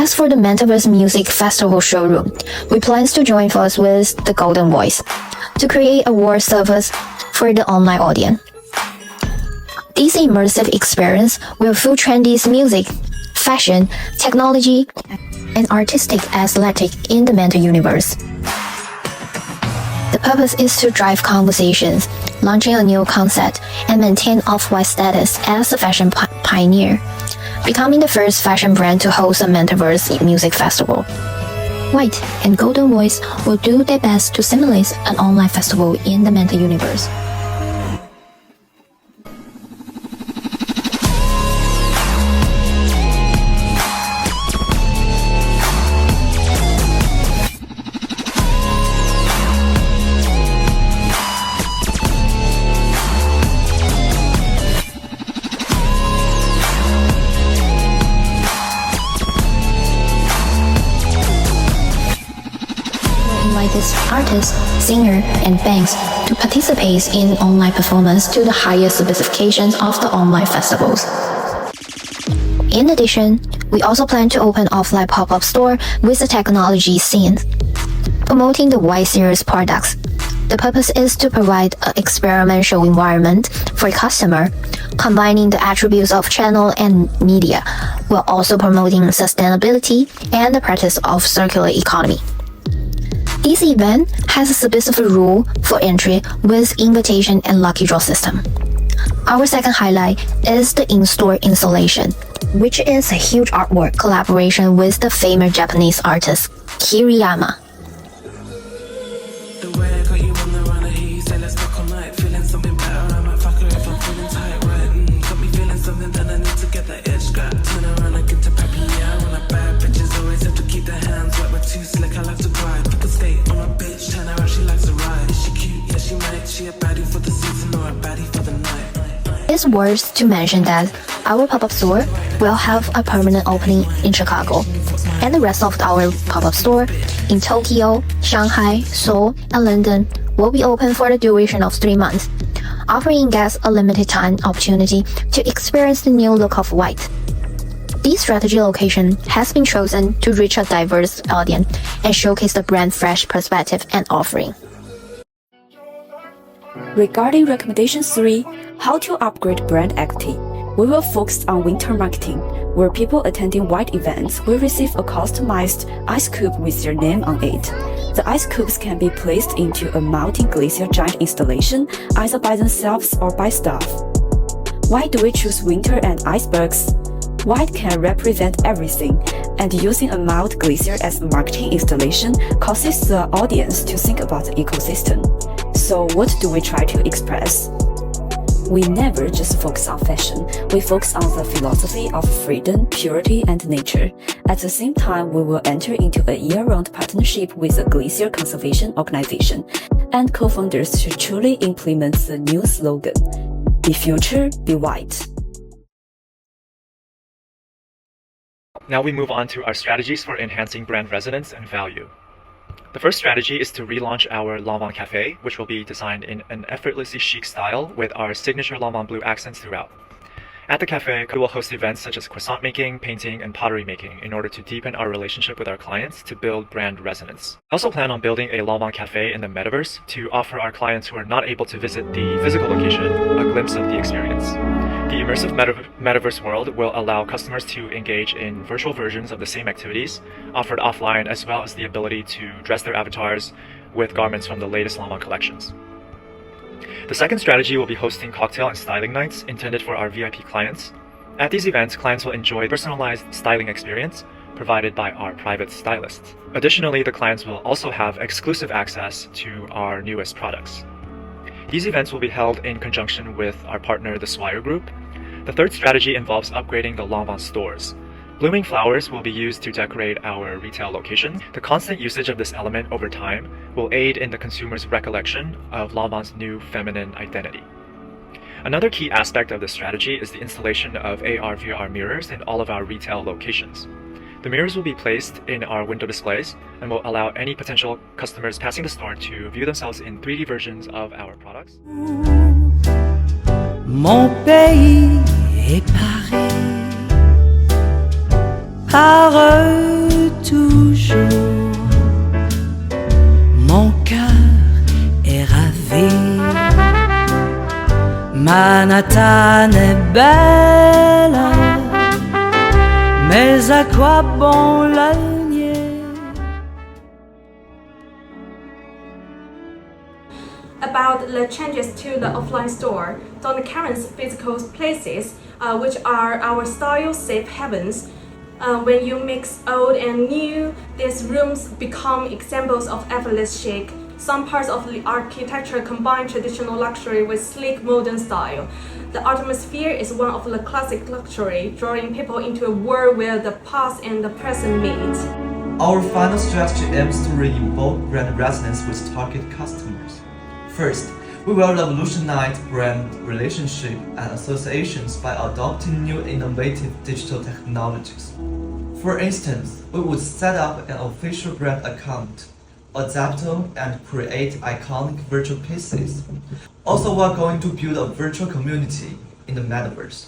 As for the Metaverse Music Festival showroom, we plan to join forces with the Golden Voice to create a world service for the online audience. This immersive experience will feel trendy music, fashion, technology, and artistic aesthetic in the meta universe. The purpose is to drive conversations, launching a new concept, and maintain Off-White status as a fashion pioneer, becoming the first fashion brand to host a Metaverse music festival. White and Golden Voice will do their best to simulate an online festival in the meta universe. Artists, singers, and bands to participate in online performance to the highest specifications of the online festivals. In addition, we also plan to open offline pop-up store with the technology scene, promoting the Y series products. The purpose is to provide an experiential environment for customer, combining the attributes of channel and media, while also promoting sustainability and the practice of circular economy. This event has a specific rule for entry with invitation and lucky draw system. Our second highlight is the in-store installation, which is a huge artwork collaboration with the famous Japanese artist Kiriyama. It's worth to mention that our pop-up store will have a permanent opening in Chicago, and the rest of our pop-up store in Tokyo, Shanghai, Seoul, and London will be open for the duration of 3 months, offering guests a limited time opportunity to experience the new look of white. This strategy location has been chosen to reach a diverse audience and showcase the brand's fresh perspective and offering. Regarding recommendation 3, how to upgrade brand equity, we will focus on winter marketing, where people attending white events will receive a customized ice cube with their name on it. The ice cubes can be placed into a melting glacier giant installation, either by themselves or by staff. Why do we choose winter and icebergs? White can represent everything, and using a mild glacier as a marketing installation causes the audience to think about the ecosystem. So what do we try to express? We never just focus on fashion, we focus on the philosophy of freedom, purity, and nature. At the same time, we will enter into a year-round partnership with a glacier conservation organization and co-founders to truly implement the new slogan, "Be future, be white." Now we move on to our strategies for enhancing brand resonance and value. The first strategy is to relaunch our Lanvin Cafe, which will be designed in an effortlessly chic style with our signature Lanvin blue accents throughout. At the cafe, we will host events such as croissant making, painting, and pottery making in order to deepen our relationship with our clients to build brand resonance. I also plan on building a Lanvin Cafe in the Metaverse to offer our clients who are not able to visit the physical location a glimpse of the experience. The immersive Metaverse world will allow customers to engage in virtual versions of the same activities offered offline, as well as the ability to dress their avatars with garments from the latest Lanvin collections. The second strategy will be hosting cocktail and styling nights intended for our VIP clients. At these events, clients will enjoy a personalized styling experience provided by our private stylists. Additionally, the clients will also have exclusive access to our newest products. These events will be held in conjunction with our partner, the Swire Group. The third strategy involves upgrading the Lanvin stores. Blooming flowers will be used to decorate our retail location. The constant usage of this element over time will aid in the consumer's recollection of Lanvin's new feminine identity. Another key aspect of this strategy is the installation of AR/VR mirrors in all of our retail locations. The mirrors will be placed in our window displays and will allow any potential customers passing the store to view themselves in 3D versions of our products. Mon pays est Paris, par eux toujours, mon cœur est ravi. Manhattan est belle, mais à quoi bon la nier? About the changes to the offline store, on the current physical places, which are our style safe havens. When you mix old and new, these rooms become examples of effortless chic. Some parts of the architecture combine traditional luxury with sleek modern style. The atmosphere is one of the classic luxury, drawing people into a world where the past and the present meet. Our final strategy aims to re-evoke brand resonance with target customers. First, we will revolutionize brand relationship and associations by adopting new innovative digital technologies. For instance, we would set up an official brand account, adapt and create iconic virtual pieces. Also, we're going to build a virtual community in the Metaverse.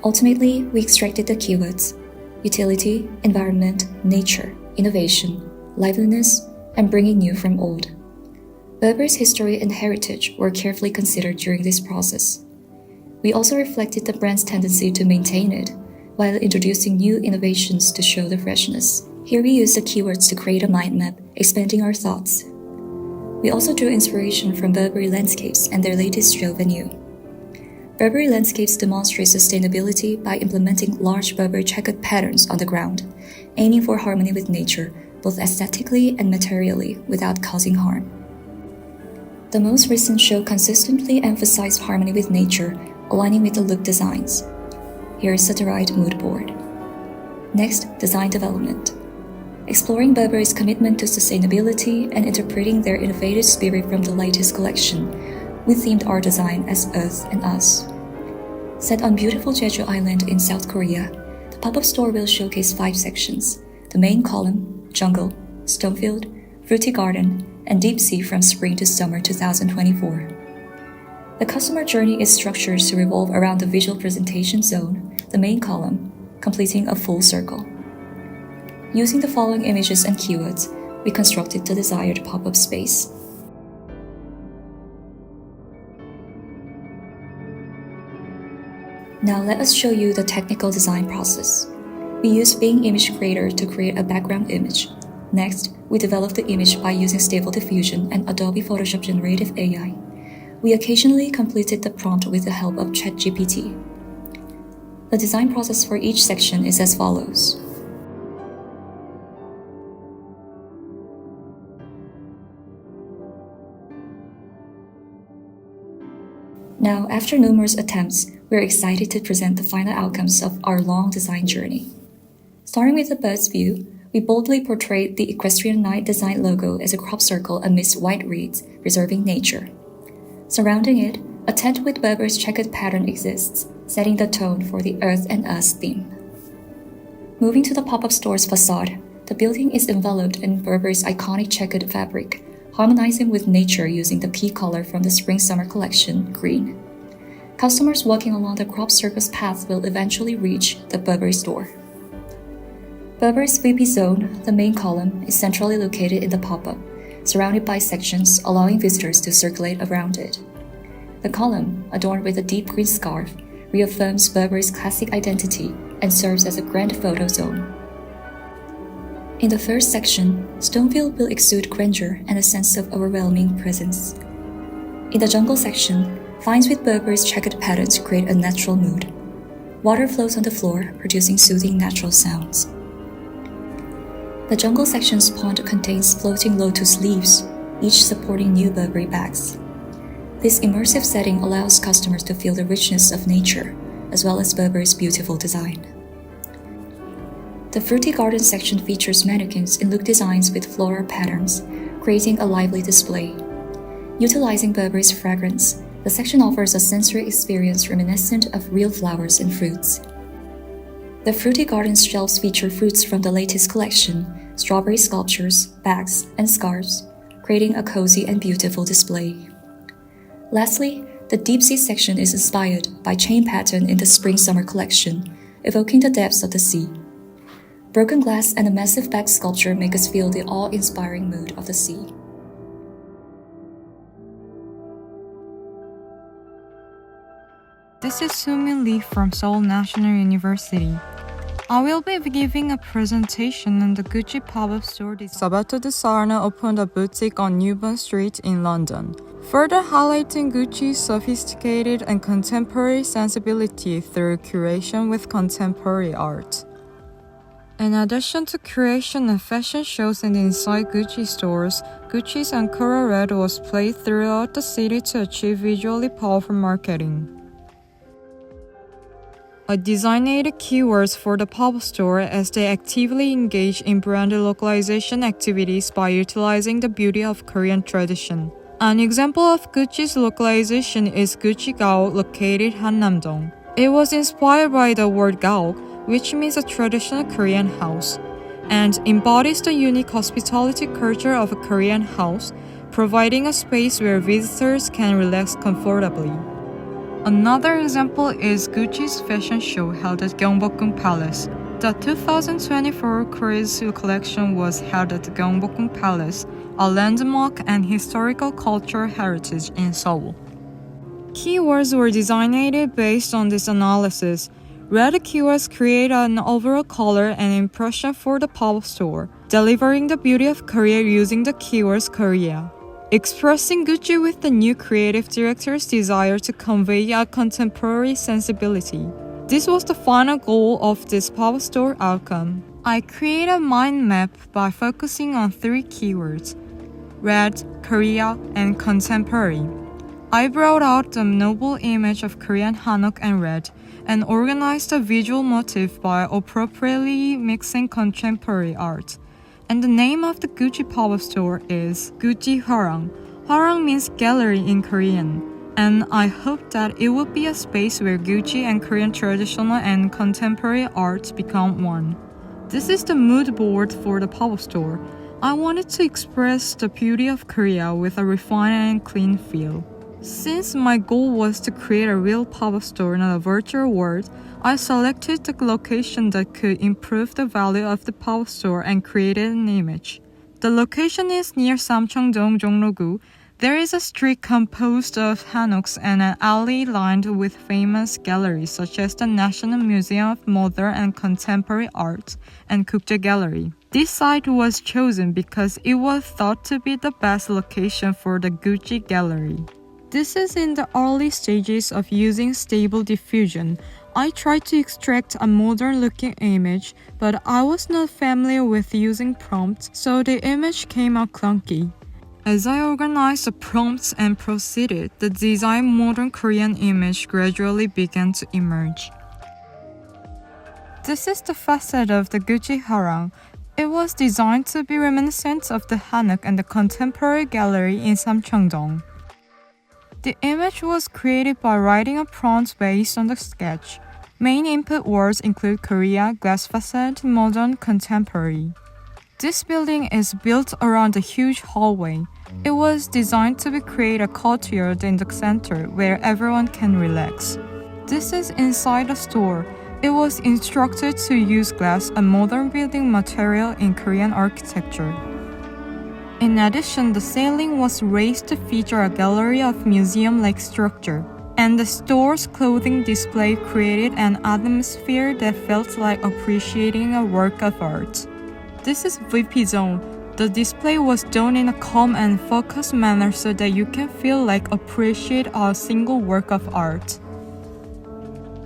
Ultimately, we extracted the keywords: utility, environment, nature, innovation, liveliness, and bringing new from old. Burberry's history and heritage were carefully considered during this process. We also reflected the brand's tendency to maintain it, while introducing new innovations to show the freshness. Here we used the keywords to create a mind map, expanding our thoughts. We also drew inspiration from Burberry Landscapes and their latest show venue. Burberry Landscapes demonstrates sustainability by implementing large Burberry checkered patterns on the ground, aiming for harmony with nature, both aesthetically and materially, without causing harm. The most recent show consistently emphasized harmony with nature, aligning with the look designs. Here is Satellite Mood Board. Next, design development. Exploring Burberry's commitment to sustainability and interpreting their innovative spirit from the latest collection, we themed our design as Earth and Us. Set on beautiful Jeju Island in South Korea, the pop-up store will showcase 5 sections: the main column, Jungle, Stonefield, Fruity Garden, and Deep Sea from spring to summer 2024. The customer journey is structured to revolve around the visual presentation zone, the main column, completing a full circle. Using the following images and keywords, we constructed the desired pop-up space. Now let us show you the technical design process. We used Bing Image Creator to create a background image. Next, we developed the image by using Stable Diffusion and Adobe Photoshop Generative AI. We occasionally completed the prompt with the help of ChatGPT. The design process for each section is as follows. Now, after numerous attempts, we're excited to present the final outcomes of our long design journey. Starting with the bird's view, we boldly portrayed the Equestrian Knight design logo as a crop circle amidst white reeds, preserving nature. Surrounding it, a tent with Burberry's checkered pattern exists, setting the tone for the Earth and Us theme. Moving to the pop-up store's facade, the building is enveloped in Burberry's iconic checkered fabric, harmonizing with nature using the key color from the Spring-Summer collection, green. Customers walking along the crop circle's path will eventually reach the Burberry store. Burberry's VP Zone, the main column, is centrally located in the pop-up, surrounded by sections allowing visitors to circulate around it. The column, adorned with a deep green scarf, reaffirms Burberry's classic identity and serves as a grand photo zone. In the first section, Stonefield will exude grandeur and a sense of overwhelming presence. In the jungle section, finds with Burberry's checkered patterns create a natural mood. Water flows on the floor, producing soothing natural sounds. The jungle section's pond contains floating lotus leaves, each supporting new Burberry bags. This immersive setting allows customers to feel the richness of nature, as well as Burberry's beautiful design. The Fruity Garden section features mannequins in look designs with floral patterns, creating a lively display. Utilizing Burberry's fragrance, the section offers a sensory experience reminiscent of real flowers and fruits. The Fruity Garden's shelves feature fruits from the latest collection, strawberry sculptures, bags, and scarves, creating a cozy and beautiful display. Lastly, the Deep Sea section is inspired by chain pattern in the Spring-Summer collection, evoking the depths of the sea. Broken glass and a massive bag sculpture make us feel the awe-inspiring mood of the sea. This is Yuri Lee from Seoul National University. I will be giving a presentation on the Gucci pop-up store design. Sabato de Sarna opened a boutique on New Bond Street in London, further highlighting Gucci's sophisticated and contemporary sensibility through curation with contemporary art. In addition to curation of fashion shows and inside Gucci stores, Gucci's Ancora Red was played throughout the city to achieve visually powerful marketing. I designated keywords for the pop-up store as they actively engage in brand localization activities by utilizing the beauty of Korean tradition. An example of Gucci's localization is Gucci Gao, located Hannam-dong. It was inspired by the word Gao, which means a traditional Korean house, and embodies the unique hospitality culture of a Korean house, providing a space where visitors can relax comfortably. Another example is Gucci's fashion show held at Gyeongbokgung Palace. The 2024 Korea's collection was held at the Gyeongbokgung Palace, a landmark and historical cultural heritage in Seoul. Keywords were designed based on this analysis. Red keywords create an overall color and impression for the pop-up store, delivering the beauty of Korea using the keywords Korea. Expressing Gucci with the new creative director's desire to convey a contemporary sensibility. This was the final goal of this pop-up store outcome. I created a mind map by focusing on 3 keywords: red, Korea, and contemporary. I brought out the noble image of Korean hanok and red, and organized the visual motif by appropriately mixing contemporary art. And the name of the Gucci pop-up store is Gucci Hwarang. Hwarang means gallery in Korean, and I hope that it will be a space where Gucci and Korean traditional and contemporary art become one. This is the mood board for the pop-up store. I wanted to express the beauty of Korea with a refined and clean feel. Since my goal was to create a real pop-up store, not a virtual world, I selected the location that could improve the value of the pop-up store and created an image. The location is near Samcheong-dong, Jongno-gu. There is a street composed of hanoks and an alley lined with famous galleries such as the National Museum of Modern and Contemporary Art and Kukje Gallery. This site was chosen because it was thought to be the best location for the Gucci Gallery. This is in the early stages of using Stable Diffusion. I tried to extract a modern-looking image, but I was not familiar with using prompts, so the image came out clunky. As I organized the prompts and proceeded, the designed modern Korean image gradually began to emerge. This is the facade of the Gucci Hwarang. It was designed to be reminiscent of the hanok and the contemporary gallery in Samcheong-dong. The image was created by writing a prompt based on the sketch. Main input words include Korea, glass facade, modern, contemporary. This building is built around a huge hallway. It was designed to create a courtyard in the center where everyone can relax. This is inside the store. It was instructed to use glass, a modern building material in Korean architecture. In addition, the ceiling was raised to feature a gallery of museum-like structure, and the store's clothing display created an atmosphere that felt like appreciating a work of art. This is VP Zone. The display was done in a calm and focused manner so that you can feel like appreciate a single work of art.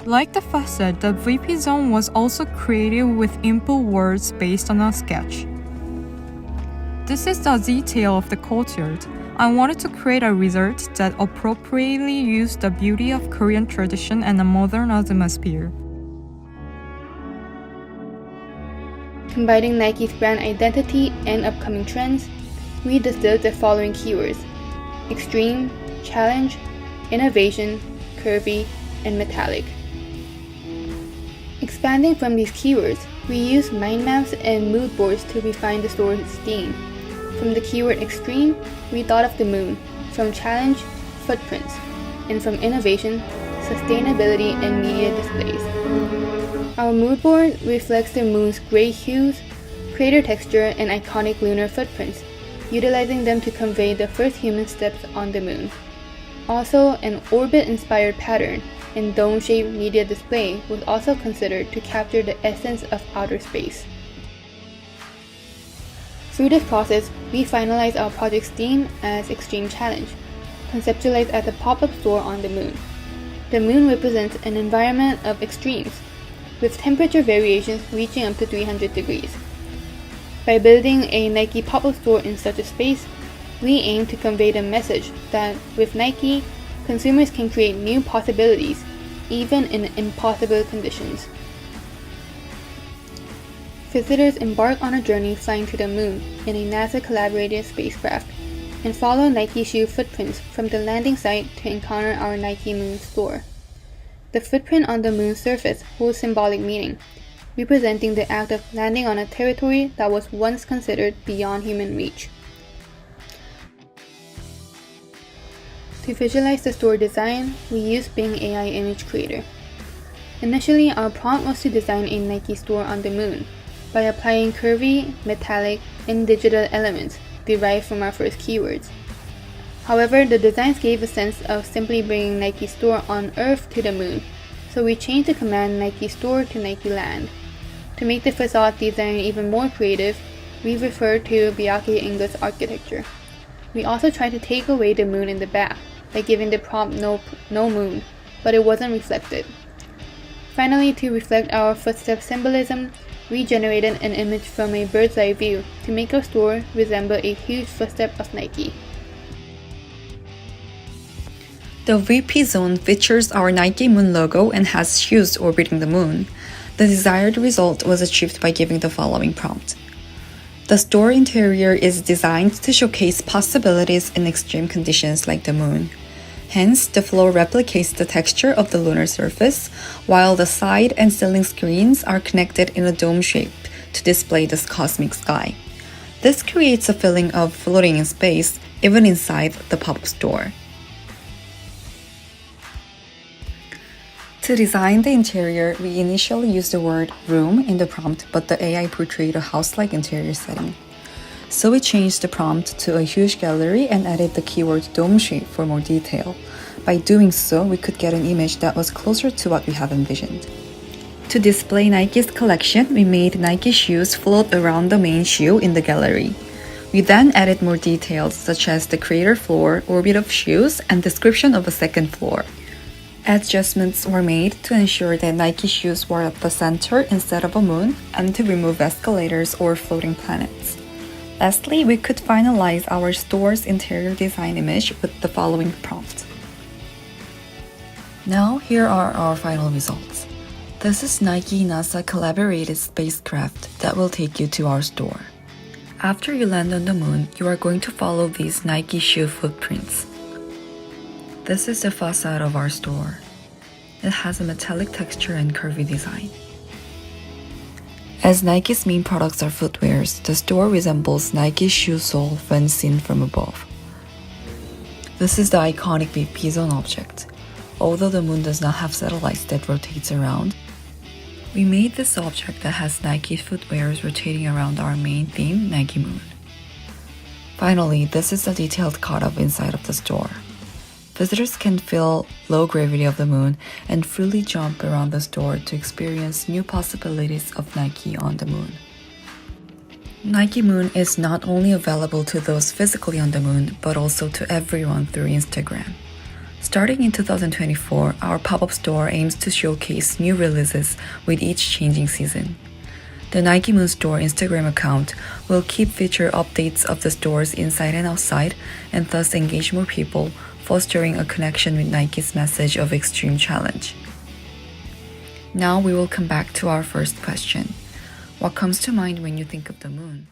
Like the facade, the VP Zone was also created with input words based on a sketch. This is the detail of the courtyard. I wanted to create a resort that appropriately used the beauty of Korean tradition and a modern atmosphere. Combining Nike's brand identity and upcoming trends, we distilled the following keywords: extreme, challenge, innovation, curvy, and metallic. Expanding from these keywords, we used mind maps and mood boards to refine the store's theme. From the keyword extreme, we thought of the moon, from challenge, footprints, and from innovation, sustainability and media displays. Our mood board reflects the moon's gray hues, crater texture, and iconic lunar footprints, utilizing them to convey the first human steps on the moon. Also, an orbit-inspired pattern and dome-shaped media display was also considered to capture the essence of outer space. Through this process, we finalized our project's theme as Extreme Challenge, conceptualized as a pop-up store on the moon. The moon represents an environment of extremes, with temperature variations reaching up to 300 degrees. By building a Nike pop-up store in such a space, we aim to convey the message that with Nike, consumers can create new possibilities, even in impossible conditions. Visitors embark on a journey flying to the moon in a NASA-collaborated spacecraft and follow Nike shoe footprints from the landing site to encounter our Nike Moon store. The footprint on the moon's surface holds symbolic meaning, representing the act of landing on a territory that was once considered beyond human reach. To visualize the store design, we used Bing AI Image Creator. Initially, our prompt was to design a Nike store on the moon by applying curvy, metallic, and digital elements derived from our first keywords. However, the designs gave a sense of simply bringing Nike store on Earth to the moon, so we changed the command Nike store to Nike land. To make the facade design even more creative, we referred to Byakuya Ingo's architecture. We also tried to take away the moon in the back by giving the prompt no moon, but it wasn't reflected. Finally, to reflect our footstep symbolism, we generated an image from a bird's eye view to make our store resemble a huge footstep of Nike. The VP zone features our Nike moon logo and has shoes orbiting the moon. The desired result was achieved by giving the following prompt. The store interior is designed to showcase possibilities in extreme conditions like the moon. Hence, the floor replicates the texture of the lunar surface, while the side and ceiling screens are connected in a dome shape to display the cosmic sky. This creates a feeling of floating in space, even inside the pop-up store. To design the interior, we initially used the word room in the prompt, but the AI portrayed a house-like interior setting. So we changed the prompt to a huge gallery and added the keyword dome shape for more detail. By doing so, we could get an image that was closer to what we have envisioned. To display Nike's collection, we made Nike shoes float around the main shoe in the gallery. We then added more details such as the crater floor, orbit of shoes, and description of a second floor. Adjustments were made to ensure that Nike shoes were at the center instead of a moon, and to remove escalators or floating planets. Lastly, we could finalize our store's interior design image with the following prompt. Now, here are our final results. This is Nike-NASA collaborated spacecraft that will take you to our store. After you land on the moon, you are going to follow these Nike shoe footprints. This is the facade of our store. It has a metallic texture and curvy design. As Nike's main products are footwears, the store resembles Nike's shoe sole when seen from above. This is the iconic VP zone object. Although the moon does not have satellites that rotates around, we made this object that has Nike footwears rotating around our main theme, Nike Moon. Finally, this is a detailed cut-up inside of the store. Visitors can feel low gravity of the moon and freely jump around the store to experience new possibilities of Nike on the moon. Nike Moon is not only available to those physically on the moon, but also to everyone through Instagram. Starting in 2024, our pop-up store aims to showcase new releases with each changing season. The Nike Moon Store Instagram account will keep feature updates of the stores inside and outside, and thus engage more people, fostering a connection with Nike's message of extreme challenge. Now we will come back to our first question. What comes to mind when you think of the moon?